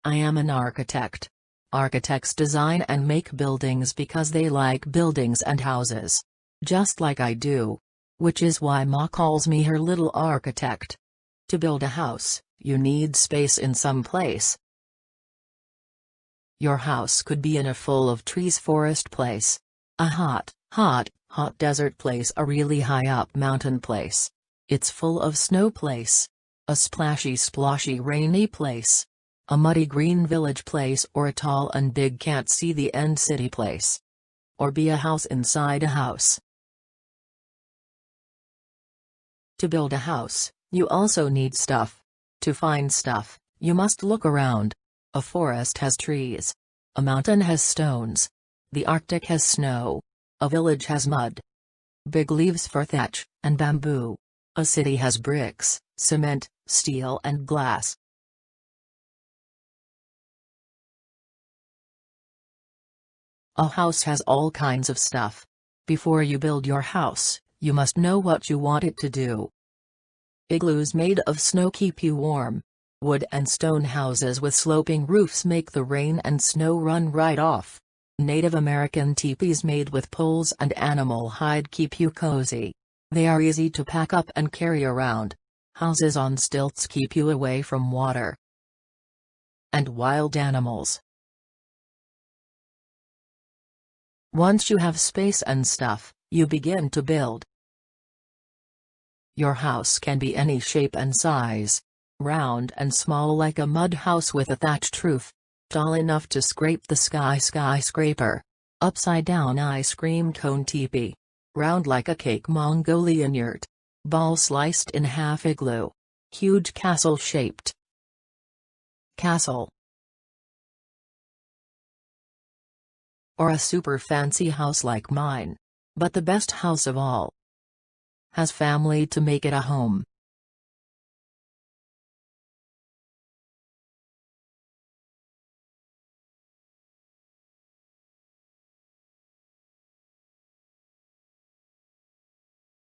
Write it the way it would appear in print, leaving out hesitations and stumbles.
I am an architect. Architects design and make buildings because they like buildings and houses. Just like I do. Which is why Ma calls me her little architect. To build a house, you need space in some place. Your house could be in a full of trees forest place. A hot desert place, a really high up mountain place. It's full of snow place. A splashy sploshy rainy place. A muddy green village place, or a tall and big can't see the end city place. Or be a house inside a house. To build a house, you also need stuff. To find stuff, you must look around. A forest has trees. A mountain has stones. The Arctic has snow. A village has mud. Big leaves for thatch, and bamboo. A city has bricks, cement, steel and glass. A house has all kinds of stuff. Before you build your house, you must know what you want it to do. Igloos made of snow keep you warm. Wood and stone houses with sloping roofs make the rain and snow run right off. Native American teepees made with poles and animal hide keep you cozy. They are easy to pack up and carry around. Houses on stilts keep you away from water and wild animals. Once you have space and stuff, you begin to build. Your house can be any shape and size. Round and small like a mud house with a thatched roof. Tall enough to scrape the skyscraper. Upside down ice cream cone teepee. Round like a cake Mongolian yurt. Ball sliced in half igloo. Huge castle shaped. Castle. Or a super fancy house like mine. But the best house of all has family to make it a home.